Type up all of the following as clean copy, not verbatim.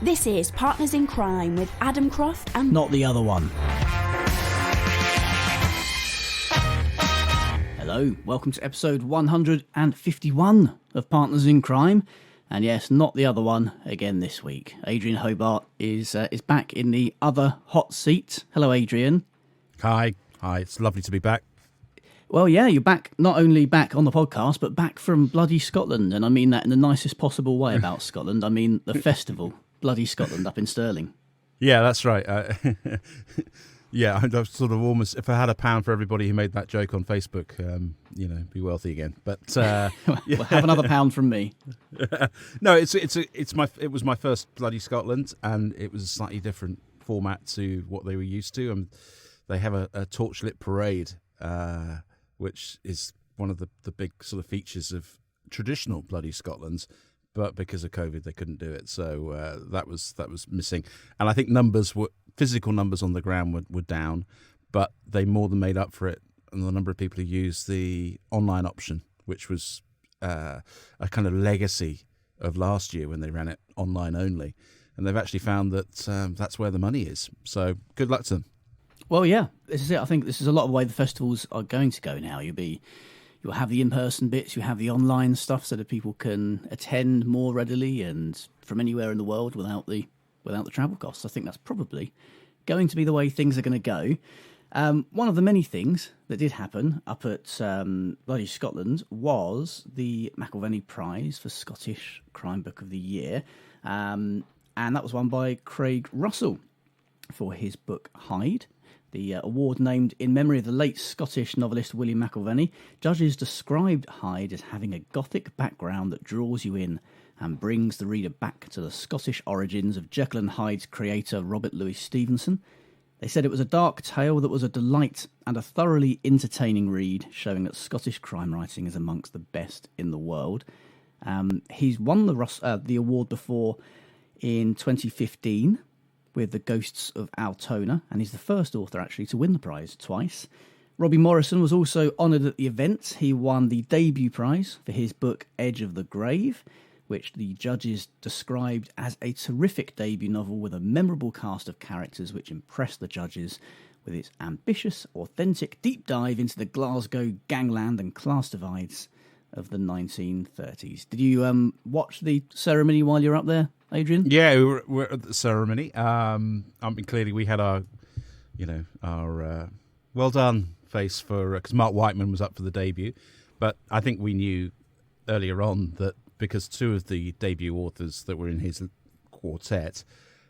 This is Partners in Crime with Adam Croft and... Not the other one. Hello, welcome to episode 151 of Partners in Crime. And yes, not the other one again this week. Adrian Hobart is back in the other hot seat. Hello, Adrian. Hi, it's lovely to be back. Well, yeah, you're back, not only back on the podcast, but back from bloody Scotland. And I mean that in the nicest possible way about Scotland. I mean the festival, Bloody Scotland, up in Stirling. Yeah, that's right. Yeah, I'd sort of almost, if I had £1 for everybody who made that joke on Facebook, be wealthy again. But well, have another £1 from me. No, it was my first Bloody Scotland, and it was a slightly different format to what they were used to. They have a torchlit parade, which is one of the big sort of features of traditional Bloody Scotlands. But because of COVID, they couldn't do it, so that was missing. And I think physical numbers on the ground were down, but they more than made up for it. And the number of people who used the online option, which was a kind of legacy of last year when they ran it online only, and they've actually found that that's where the money is. So good luck to them. Well, yeah, this is it. I think this is a lot of the way the festivals are going to go now. You'll have the in-person bits, you have the online stuff so that people can attend more readily and from anywhere in the world without the travel costs. I think that's probably going to be the way things are going to go. One of the many things that did happen up at Bloody Scotland was the McIlvanney Prize for Scottish Crime Book of the Year. And that was won by Craig Russell for his book Hyde. The award named in memory of the late Scottish novelist William McIlvanney. Judges described Hyde as having a gothic background that draws you in and brings the reader back to the Scottish origins of Jekyll and Hyde's creator Robert Louis Stevenson. They said it was a dark tale that was a delight and a thoroughly entertaining read, showing that Scottish crime writing is amongst the best in the world. He's won the award before in 2015 with The Ghosts of Altona, and he's the first author actually to win the prize twice. Robbie Morrison was also honoured at the event. He won the debut prize for his book Edge of the Grave, which the judges described as a terrific debut novel with a memorable cast of characters which impressed the judges with its ambitious, authentic deep dive into the Glasgow gangland and class divides of the 1930s. Did you watch the ceremony while you were up there, Adrian? Yeah, we were at the ceremony. Clearly we had our well done face because Mark Whiteman was up for the debut. But I think we knew earlier on that because two of the debut authors that were in his quartet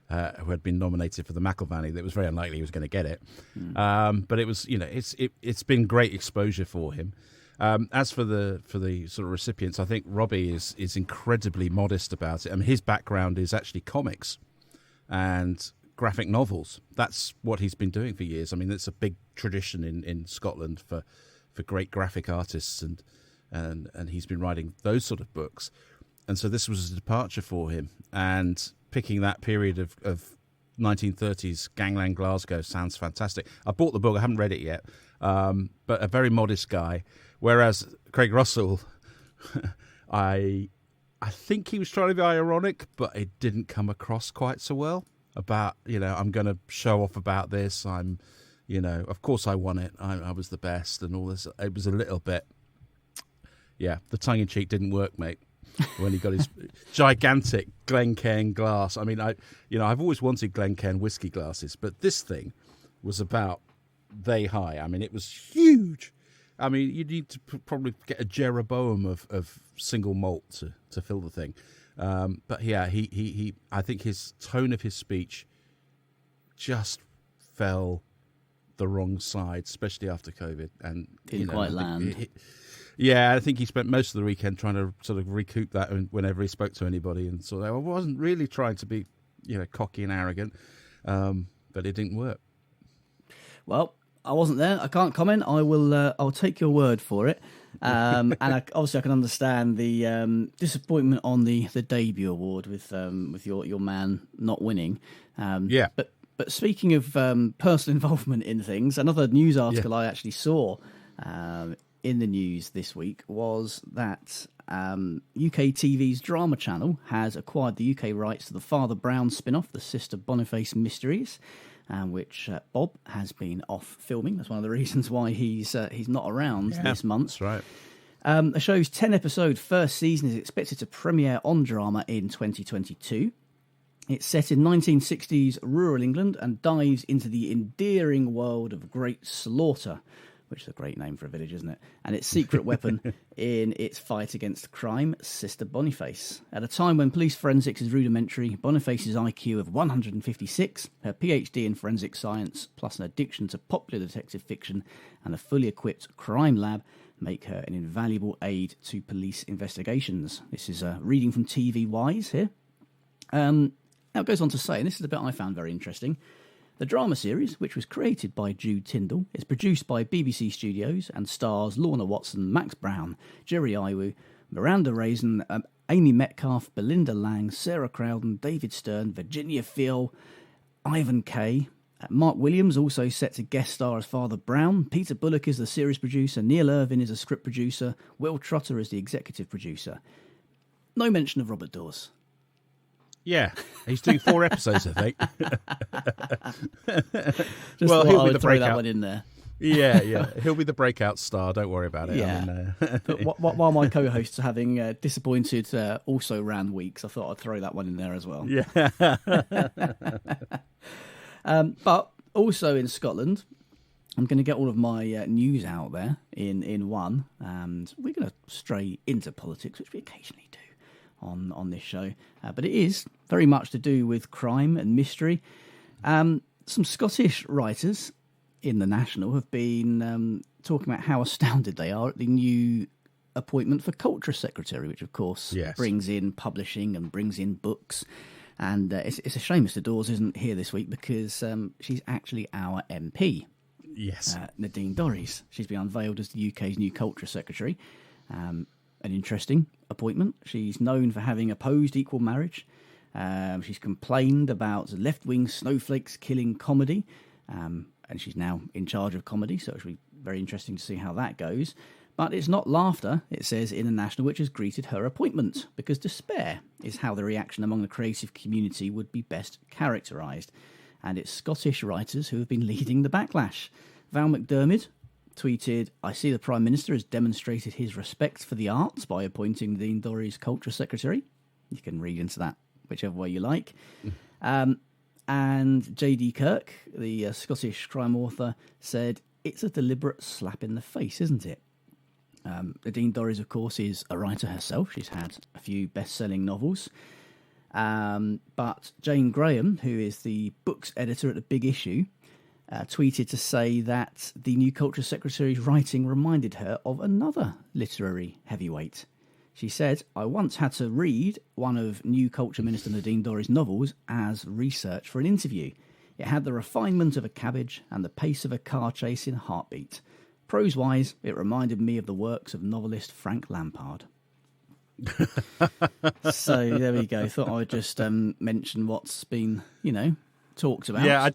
who had been nominated for the McIlvanney, that it was very unlikely he was going to get it. But it was, it's been great exposure for him. As for the sort of recipients, I think Robbie is incredibly modest about it. I mean, his background is actually comics and graphic novels. That's what he's been doing for years. I mean, it's a big tradition in Scotland for great graphic artists, and he's been writing those sort of books. And so this was a departure for him. And picking that period of 1930s gangland Glasgow sounds fantastic. I bought the book. I haven't read it yet, but a very modest guy. Whereas Craig Russell, I think he was trying to be ironic, but it didn't come across quite so well about, I'm going to show off about this. Of course I won it. I was the best and all this. It was a little bit, the tongue-in-cheek didn't work, mate, when he got his gigantic Glencairn glass. I mean, I've always wanted Glencairn whiskey glasses, but this thing was about they high. I mean, it was huge. I mean, you need to probably get a Jeroboam of single malt to fill the thing. But yeah, he I think his tone of his speech just fell the wrong side, especially after COVID. And didn't quite land. I think he spent most of the weekend trying to sort of recoup that whenever he spoke to anybody, and so I wasn't really trying to be, cocky and arrogant, but it didn't work. Well, I wasn't there. I can't comment. I will. I'll take your word for it. And obviously, I can understand the disappointment on the debut award with your man not winning. But speaking of personal involvement in things, another news article I actually saw in the news this week was that UK TV's Drama Channel has acquired the UK rights to the Father Brown spin-off, The Sister Boniface Mysteries, which Bob has been off filming. That's one of the reasons why he's not around this month. That's right. The show's 10-episode first season is expected to premiere on Drama in 2022. It's set in 1960s rural England and dives into the endearing world of Great Slaughter, which is a great name for a village, isn't it? And its secret weapon in its fight against crime, Sister Boniface. At a time when police forensics is rudimentary, Boniface's IQ of 156, her PhD in forensic science, plus an addiction to popular detective fiction and a fully equipped crime lab make her an invaluable aid to police investigations. This is a reading from TV Wise here. Now it goes on to say, and this is the bit I found very interesting, the drama series, which was created by Jude Tyndall, is produced by BBC Studios and stars Lorna Watson, Max Brown, Jerry Iwu, Miranda Raisin, Amy Metcalf, Belinda Lang, Sarah Crowden, David Stern, Virginia Fiel, Ivan Kay. Mark Williams also set to guest star as Father Brown. Peter Bullock is the series producer. Neil Irvin is a script producer. Will Trotter is the executive producer. No mention of Robert Dawes. Yeah, he's doing 4 episodes, I think. Just well, he'll be throw that one in there. Yeah, he'll be the breakout star. Don't worry about it. Yeah. But while my co-hosts are having disappointed also round weeks, I thought I'd throw that one in there as well. Yeah. But also in Scotland, I'm going to get all of my news out there in one, and we're going to stray into politics, which we occasionally do on this show. But it is very much to do with crime and mystery. Some Scottish writers in the National have been talking about how astounded they are at the new appointment for Culture Secretary, which of course brings in publishing and brings in books. And it's a shame Mr. Dawes isn't here this week because she's actually our MP. Yes. Nadine Dorries. She's been unveiled as the UK's new Culture Secretary. An interesting appointment. She's known for having opposed equal marriage. She's complained about left-wing snowflakes killing comedy. And she's now in charge of comedy, so it'll be very interesting to see how that goes. But it's not laughter, it says in the National, which has greeted her appointment, because despair is how the reaction among the creative community would be best characterised. And it's Scottish writers who have been leading the backlash. Val McDermid tweeted, "I see the Prime Minister has demonstrated his respect for the arts by appointing Nadine Dorries Culture Secretary." You can read into that whichever way you like. And J.D. Kirk, the Scottish crime author, said, "It's a deliberate slap in the face, isn't it?" Nadine Dorries, of course, is a writer herself. She's had a few best-selling novels. But Jane Graham, who is the books editor at The Big Issue, tweeted to say that the new Culture Secretary's writing reminded her of another literary heavyweight. She said, "I once had to read one of new Culture Minister Nadine Dorries' novels as research for an interview. It had the refinement of a cabbage and the pace of a car chase in a heartbeat. Prose-wise, it reminded me of the works of novelist Frank Lampard." So there we go. Thought I would just mention what's been, talked about. Yeah,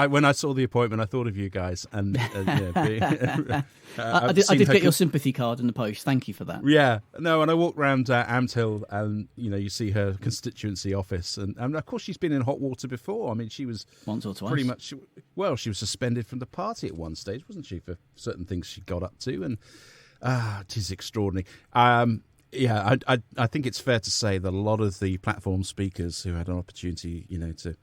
when I saw the appointment, I thought of you guys. And I did get your sympathy card in the post. Thank you for that. Yeah, no, and I walked around Amt Hill and, you see her constituency office. And of course, she's been in hot water before. I mean, she was once or twice. Pretty much, well, she was suspended from the party at one stage, wasn't she, for certain things she got up to? And it is extraordinary. Yeah, I think it's fair to say that a lot of the platform speakers who had an opportunity, to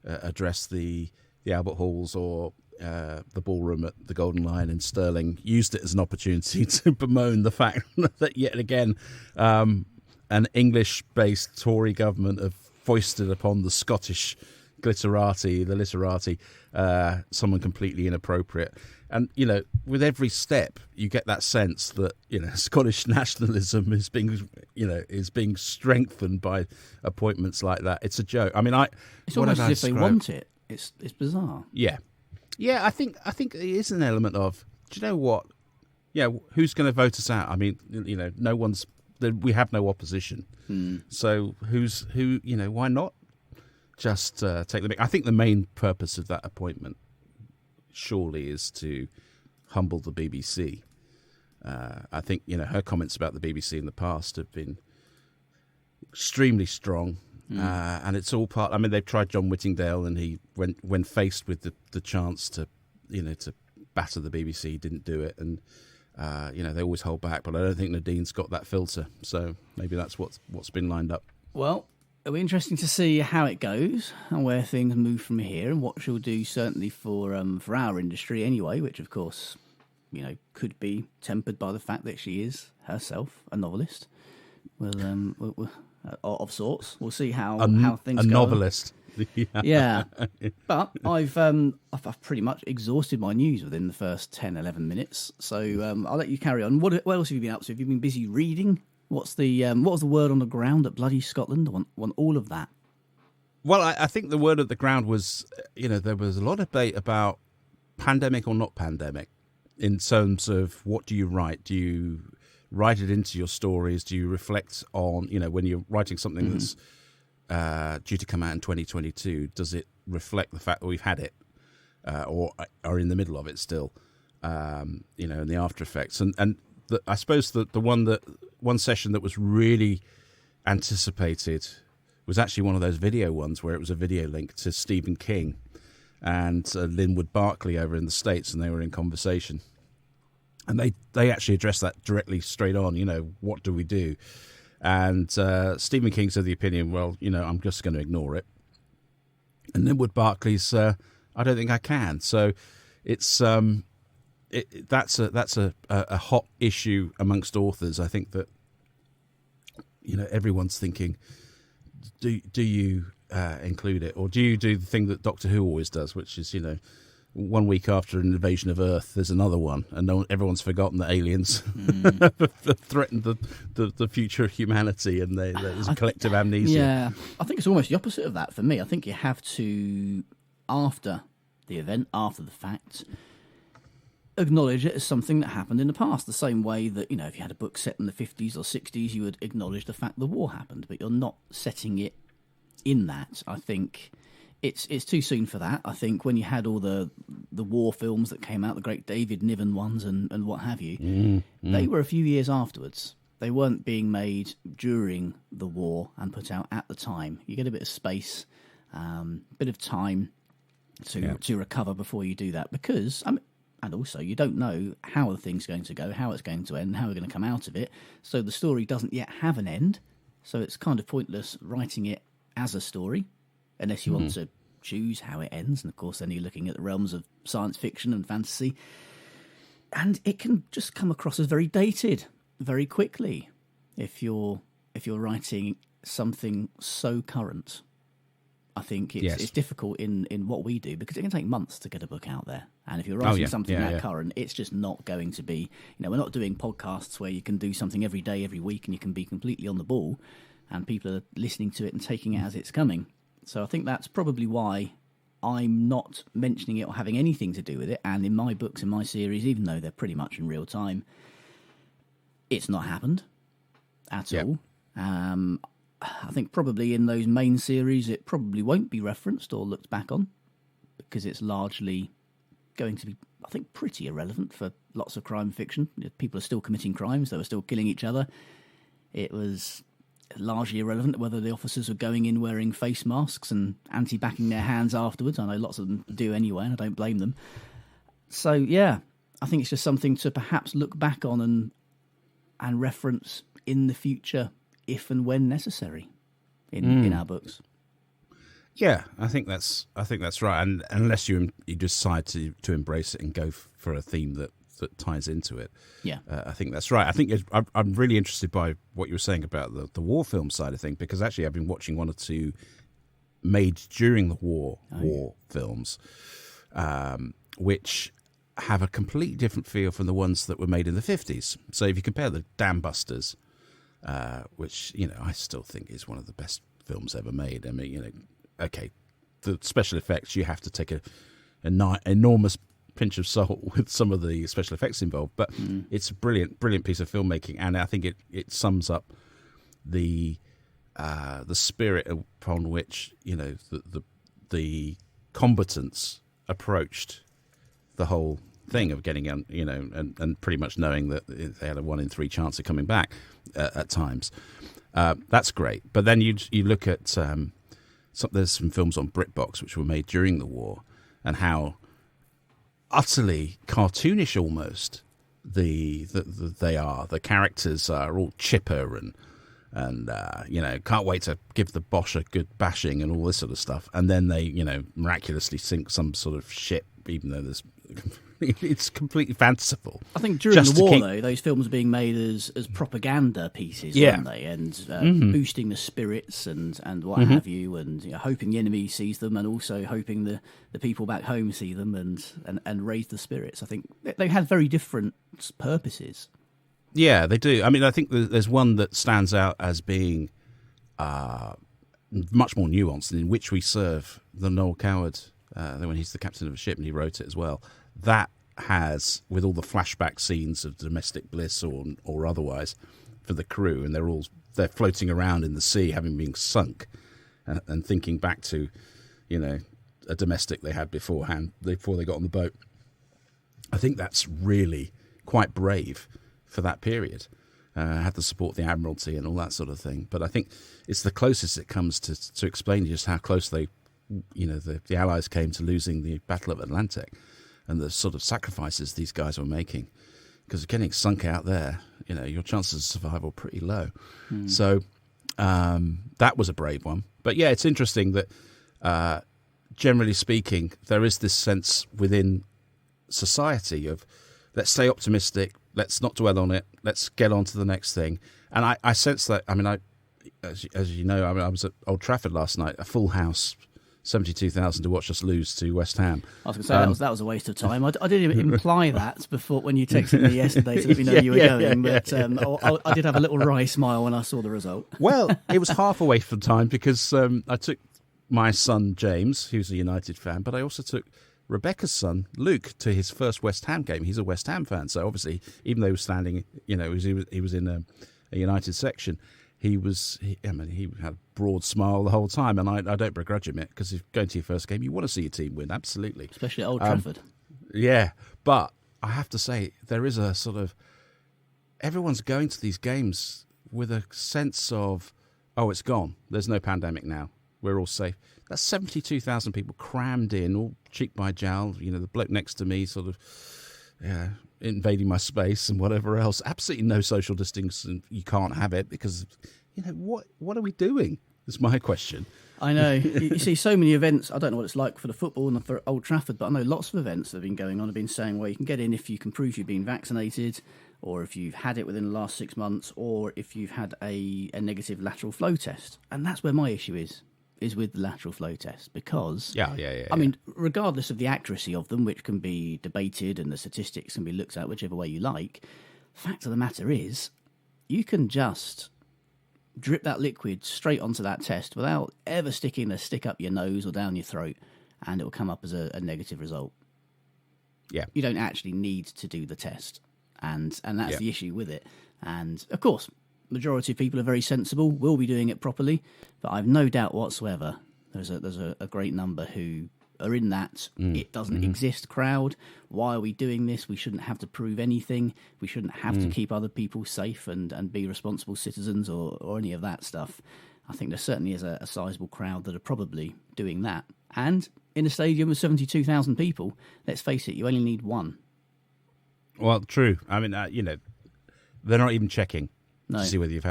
address the Albert Halls or the ballroom at the Golden Lion in Stirling used it as an opportunity to bemoan the fact that yet again an English-based Tory government have foisted upon the Scottish literati, someone completely inappropriate. And, with every step, you get that sense that, Scottish nationalism is being strengthened by appointments like that. It's a joke. I mean, it's almost as if they want it. It's bizarre. Yeah. Yeah, I think it is an element of, do you know what? Yeah, who's going to vote us out? I mean, no one's, we have no opposition. So why not just take the mick? I think the main purpose of that appointment surely is to humble the BBC. I think her comments about the BBC in the past have been extremely strong, and it's all part. I mean, they've tried John Whittingdale, and he, when faced with the chance to batter the BBC, didn't do it, and they always hold back. But I don't think Nadine's got that filter, so maybe that's what's been lined up. Well, it'll be interesting to see how it goes and where things move from here, and what she'll do certainly for our industry anyway, which of course could be tempered by the fact that she is herself a novelist. We'll of sorts. We'll see how things go. A novelist. Yeah. But I've pretty much exhausted my news within the first 10, 11 minutes. So I'll let you carry on. What else have you been up to? Have you been busy reading? What was the word on the ground at bloody Scotland? I want all of that. Well, I think the word at the ground was, there was a lot of debate about pandemic or not pandemic in terms of what do you write? Do you write it into your stories? Do you reflect on, when you're writing something that's due to come out in 2022, does it reflect the fact that we've had it or are in the middle of it still, and the after effects? And I suppose that the one session that was really anticipated was actually one of those video ones where it was a video link to Stephen King and Linwood Barclay over in the States, and they were in conversation. And they actually addressed that directly straight on, what do we do? And Stephen King said the opinion, well, I'm just going to ignore it. And Linwood Barclay's, I don't think I can. So it's that's a hot issue amongst authors. I think that, everyone's thinking, do you include it? Or do you do the thing that Doctor Who always does, which is, 1 week after an invasion of Earth, there's another one, and everyone's forgotten that aliens threatened the future of humanity, and there's a collective amnesia. Yeah, I think it's almost the opposite of that for me. I think you have to, after the event, after the fact, acknowledge it as something that happened in the past, the same way that, if you had a book set in the 50s or 60s, you would acknowledge the fact the war happened, but you're not setting it in that. I think it's too soon for that. I think when you had all the war films that came out, the great David Niven ones and what have you, they were a few years afterwards. They weren't being made during the war and put out at the time. You get a bit of space, bit of time to recover before you do that, because and also you don't know how the thing's going to go, how it's going to end, how we're going to come out of it. So the story doesn't yet have an end. So it's kind of pointless writing it as a story, unless you want to choose how it ends. And of course, then you're looking at the realms of science fiction and fantasy. And it can just come across as very dated very quickly if you're writing something so current. I think it's difficult in what we do, because it can take months to get a book out there. And if you're writing something current, it's just not going to be, we're not doing podcasts where you can do something every day, every week, and you can be completely on the ball and people are listening to it and taking it as it's coming. So I think that's probably why I'm not mentioning it or having anything to do with it. And in my books, in my series, even though they're pretty much in real time, it's not happened at all. I think probably in those main series, it probably won't be referenced or looked back on, because it's largely going to be, I think, pretty irrelevant for lots of crime fiction. People are still committing crimes. They were still killing each other. It was largely irrelevant whether the officers were going in wearing face masks and anti-backing their hands afterwards. I know lots of them do anyway, and I don't blame them. So, yeah, I think it's just something to perhaps look back on and reference in the future, if and when necessary, in our books. Yeah, I think that's right. And unless you decide to embrace it and go for a theme that ties into it, I think that's right. I think I'm really interested by what you were saying about the war film side of things, because actually I've been watching one or two made during the war films, which have a completely different feel from the ones that were made in the 50s. So if you compare the Dam Busters, which I still think is one of the best films ever made. I mean, okay, the special effects, you have to take an enormous pinch of salt with some of the special effects involved, but it's a brilliant piece of filmmaking, and I think it sums up the spirit upon which the combatants approached the whole thing of getting on, and pretty much knowing that they had a 1 in 3 chance of coming back at times. That's great. But then you look at there's some films on BritBox which were made during the war, and how utterly cartoonish almost they are. The characters are all chipper and can't wait to give the Bosch a good bashing and all this sort of stuff. And then they, miraculously sink some sort of ship, even though it's completely fanciful. I think during the war, though, those films were being made as propaganda pieces, weren't they? And boosting the spirits and what have you, and hoping the enemy sees them, and also hoping the people back home see them and raise the spirits. I think they had very different purposes. Yeah, they do. I mean, I think there's one that stands out as being much more nuanced, in Which We Serve, the Noel Coward, when he's the captain of a ship, and he wrote it as well. That has, with all the flashback scenes of domestic bliss or otherwise for the crew, and they're floating around in the sea, having been sunk, and thinking back to, a domestic they had beforehand, before they got on the boat. I think that's really quite brave for that period. Had to support the Admiralty and all that sort of thing. But I think it's the closest it comes to explain just how close the Allies came to losing the Battle of Atlantic, and the sort of sacrifices these guys were making. Because getting sunk out there, your chances of survival are pretty low. So that was a brave one. But yeah, it's interesting that generally speaking, there is this sense within society of, let's stay optimistic, let's not dwell on it, let's get on to the next thing. And I sense that, as you know, I was at Old Trafford last night, a full house, 72,000 to watch us lose to West Ham. I was going to say that was a waste of time. I didn't even imply that before when you texted me yesterday to let me know you were going. But I did have a little wry smile when I saw the result. Well, it was half a waste of time because I took my son James, who's a United fan, but I also took Rebecca's son, Luke, to his first West Ham game. He's a West Ham fan, so obviously, even though he was standing, he was in a United section, he had a broad smile the whole time, and I don't begrudge him it, because if going to your first game, you want to see your team win, absolutely. Especially at Old Trafford. Yeah, but I have to say, there is a sort of, everyone's going to these games with a sense of, oh, it's gone. There's no pandemic now. We're all safe. That's 72,000 people crammed in, all cheek by jowl. The bloke next to me sort of invading my space and whatever else. Absolutely no social distancing. You can't have it because, what are we doing? Is my question. I know. You see so many events. I don't know what it's like for the football and for Old Trafford, but I know lots of events that have been going on have been saying, well, you can get in if you can prove you've been vaccinated, or if you've had it within the last 6 months, or if you've had a negative lateral flow test. And that's where my issue is with the lateral flow test, because I mean, regardless of the accuracy of them, which can be debated and the statistics can be looked at whichever way you like, fact of the matter is, you can just drip that liquid straight onto that test without ever sticking a stick up your nose or down your throat, and it will come up as a negative result. Yeah, you don't actually need to do the test, and that's the issue with it. And of course, majority of people are very sensible, will be doing it properly, but I've no doubt whatsoever there's a great number who are in that it doesn't exist crowd. Why are we doing this? We shouldn't have to prove anything. We shouldn't have to keep other people safe and be responsible citizens or any of that stuff. I think there certainly is a sizable crowd that are probably doing that. And in a stadium of 72,000 people, let's face it, you only need one. Well, true. I mean, they're not even checking. No. To see whether you've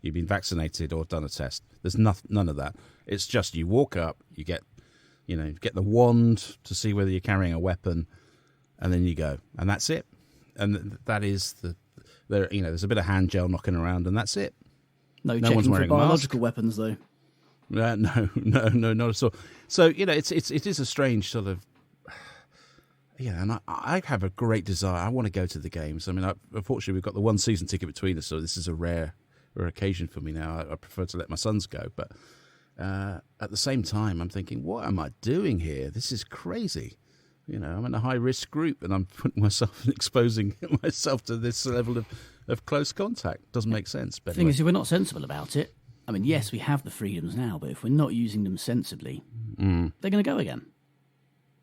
you've been vaccinated or done a test. There's none of that. It's just you walk up, you get the wand to see whether you're carrying a weapon, and then you go, and that's it. And that is there's a bit of hand gel knocking around, and that's it. No checking for biological weapons, though. No, not at all. So it is a strange sort of. Yeah, and I have a great desire. I want to go to the games. I mean, unfortunately, we've got the one season ticket between us, so this is a rare occasion for me now. I prefer to let my sons go. But at the same time, I'm thinking, what am I doing here? This is crazy. I'm in a high-risk group, and I'm putting myself and exposing myself to this level of close contact. Doesn't make sense. But the thing is, if we're not sensible about it, I mean, yes, we have the freedoms now, but if we're not using them sensibly, they're going to go again.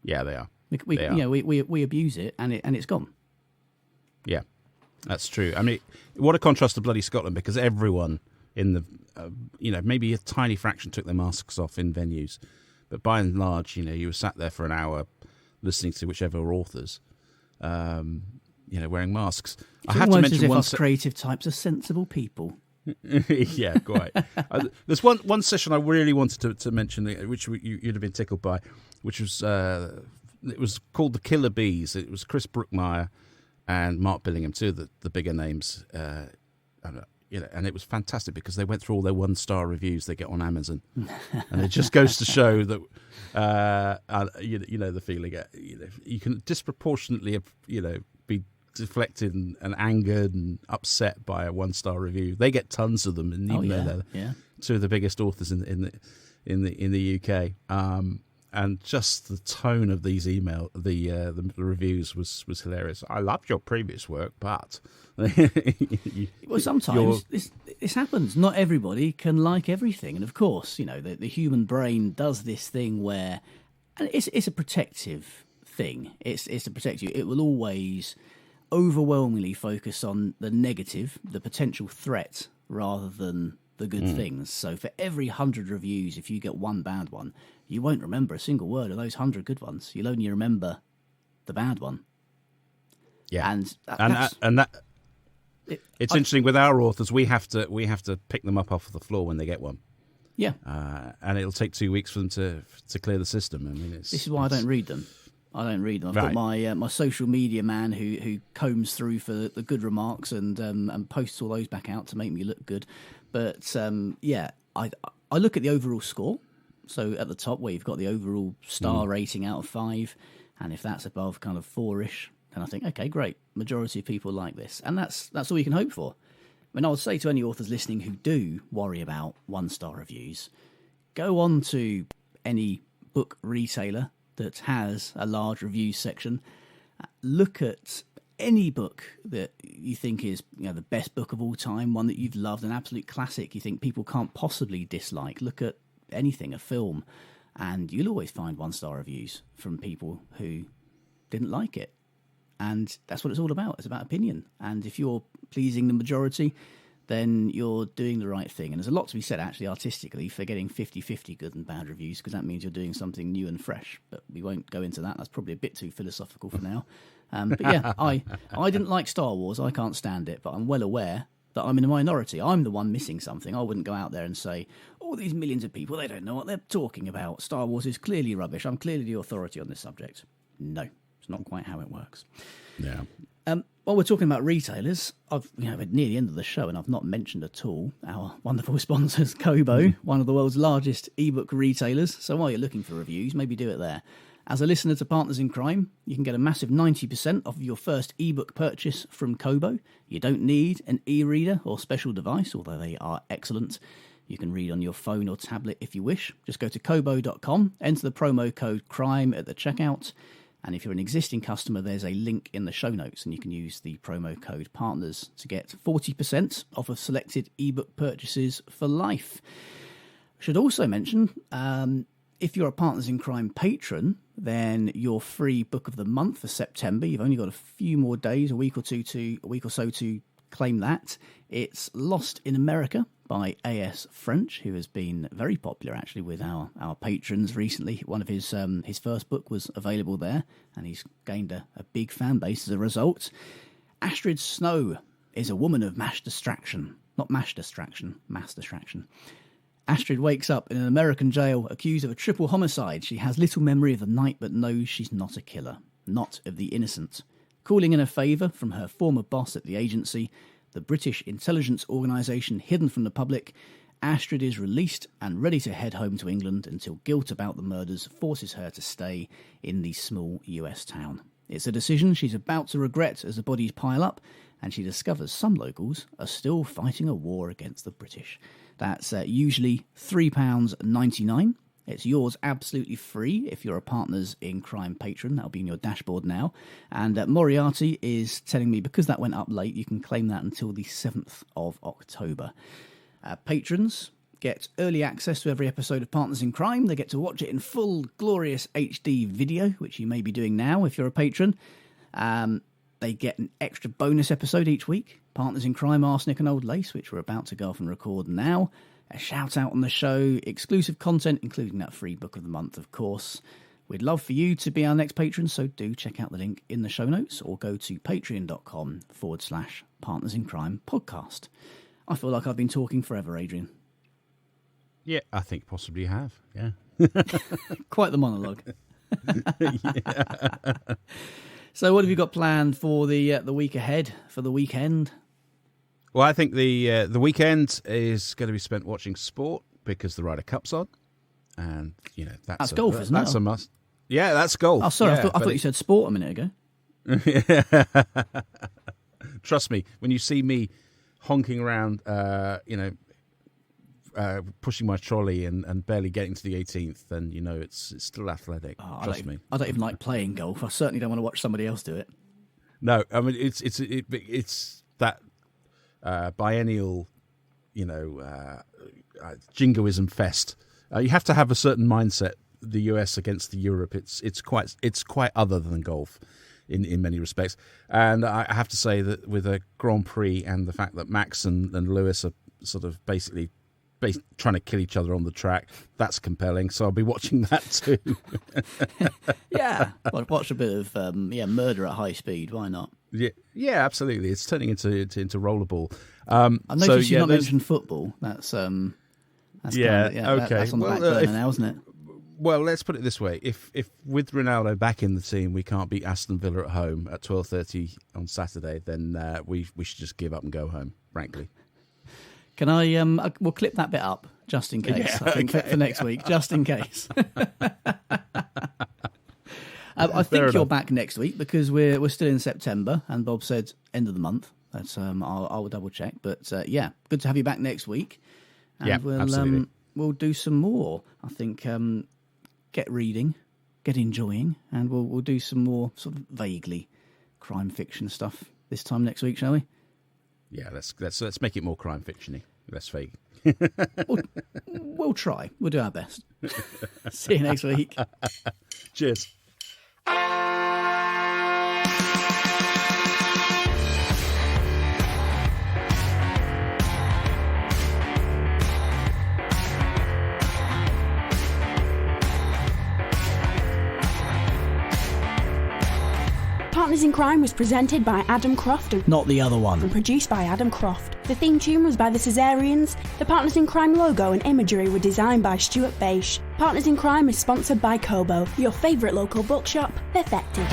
Yeah, they are. We abuse it, and it's gone. Yeah, that's true. I mean, what a contrast to bloody Scotland, because everyone in the, maybe a tiny fraction took their masks off in venues, but by and large, you were sat there for an hour listening to whichever authors, wearing masks. It's I have to mention as if us creative types are sensible people. Yeah, quite. There's one session I really wanted to mention, which you'd have been tickled by, which was it was called The Killer Bees. It was Chris Brookmeyer and Mark Billingham, two of the bigger names, and it was fantastic because they went through all their 1-star reviews they get on Amazon, and it just goes to show that the feeling. You can disproportionately be deflected and angered and upset by a 1-star review. They get tons of them, and even though they're two of the biggest authors in the UK. And just the tone of these the reviews was hilarious. I loved your previous work, but well, sometimes this happens. Not everybody can like everything, and of course, the human brain does this thing where, and it's a protective thing. It's to protect you. It will always overwhelmingly focus on the negative, the potential threat, rather than the good things. So for every 100 reviews, if you get one bad one, you won't remember a single word of those 100 good ones. You'll only remember the bad one. Yeah, it's interesting with our authors. We have to pick them up off the floor when they get one. Yeah, and it'll take 2 weeks for them to clear the system. I mean, this is why I don't read them. I've got my social media man who combs through for the good remarks and posts all those back out to make me look good. But I look at the overall score. So at the top where you've got the overall star rating out of 5, and if that's above kind of 4-ish, then I think, okay, great. Majority of people like this. And that's all you can hope for. I mean, I would say to any authors listening who do worry about 1-star reviews, go on to any book retailer that has a large reviews section. Look at any book that you think is the best book of all time, one that you've loved, an absolute classic you think people can't possibly dislike. Look at anything, a film, and you'll always find 1-star reviews from people who didn't like it. And that's what it's all about. It's about opinion. And if you're pleasing the majority, then you're doing the right thing. And there's a lot to be said, actually, artistically, for getting 50-50 good and bad reviews, because that means you're doing something new and fresh. But we won't go into that. That's probably a bit too philosophical for now. But yeah, I didn't like Star Wars. I can't stand it. But I'm well aware that I'm in a minority. I'm the one missing something. I wouldn't go out there and say, all these millions of people, they don't know what they're talking about. Star Wars is clearly rubbish. I'm clearly the authority on this subject. No, it's not quite how it works. Yeah. While we're talking about retailers, we're near the end of the show, and I've not mentioned at all our wonderful sponsors, Kobo, one of the world's largest ebook retailers. So while you're looking for reviews, maybe do it there. As a listener to Partners in Crime, you can get a massive 90% off of your first ebook purchase from Kobo. You don't need an e-reader or special device, although they are excellent. You can read on your phone or tablet if you wish. Just go to kobo.com, enter the promo code CRIME at the checkout, and if you're an existing customer, there's a link in the show notes, and you can use the promo code PARTNERS to get 40% off of selected ebook purchases for life. I should also mention, if you're a Partners in Crime patron, then your free book of the month for September, you've only got a few more days, a week or so to claim that. It's Lost in America by A.S. French, who has been very popular actually with our patrons recently. One of his first book was available there, and he's gained a big fan base as a result. Astrid Snow is a woman of mass distraction. Astrid wakes up in an American jail accused of a triple homicide. She has little memory of the night but knows she's not a killer, not of the innocent. Calling in a favour from her former boss at the agency, the British intelligence organisation hidden from the public, Astrid is released and ready to head home to England until guilt about the murders forces her to stay in the small US town. It's a decision she's about to regret as the bodies pile up, and she discovers some locals are still fighting a war against the British. That's usually £3.99. It's yours absolutely free if you're a Partners in Crime patron. That'll be in your dashboard now. And Moriarty is telling me, because that went up late, you can claim that until the 7th of October. Patrons get early access to every episode of Partners in Crime. They get to watch it in full, glorious HD video, which you may be doing now if you're a patron. They get an extra bonus episode each week, Partners in Crime, Arsenic and Old Lace, which we're about to go off and record now. A shout out on the show, exclusive content, including that free book of the month, of course. We'd love for you to be our next patron, so do check out the link in the show notes or go to patreon.com/Partners in Crime podcast. I feel like I've been talking forever, Adrian. Yeah, I think possibly you have, yeah. Quite the monologue. So what have you got planned for the week ahead, for the weekend? Well, I think the weekend is going to be spent watching sport because the Ryder Cup's on. And, you know, that's golf, isn't it? That's a must. Yeah, that's golf. Oh, sorry, yeah, I thought you said sport a minute ago. Trust me, when you see me honking around, pushing my trolley and barely getting to the 18th, then you know it's still athletic. Trust me. I don't even like playing golf. I certainly don't want to watch somebody else do it. No, I mean it's that biennial, jingoism fest. You have to have a certain mindset. The US against the Europe, it's quite other than golf in many respects. And I have to say that with a Grand Prix and the fact that Max and Lewis are sort of basically trying to kill each other on the track, that's compelling. So I'll be watching that too. Yeah, watch a bit of murder at high speed. Why not? Yeah, absolutely. It's turning into rollerball. I noticed you not mentioned football. That's okay. That's on the back burner now, isn't it? Well, let's put it this way: if with Ronaldo back in the team, we can't beat Aston Villa at home at 12:30 on Saturday, then we should just give up and go home. Frankly. Can we'll clip that bit up just in case. Yeah, I think for next week, just in case. I think you're back next week because we're still in September, and Bob said end of the month. That's I'll double check, but good to have you back next week. And absolutely. We'll do some more. I think get reading, get enjoying, and we'll do some more sort of vaguely crime fiction stuff this time next week, shall we? Yeah, let's make it more crime fiction-y, less vague. We'll try. We'll do our best. See you next week. Cheers. Partners in Crime was presented by Adam Croft and Not the other one. produced by Adam Croft. The theme tune was by the Caesareans. The Partners in Crime logo and imagery were designed by Stuart Beisch. Partners in Crime is sponsored by Kobo, your favourite local bookshop, perfected.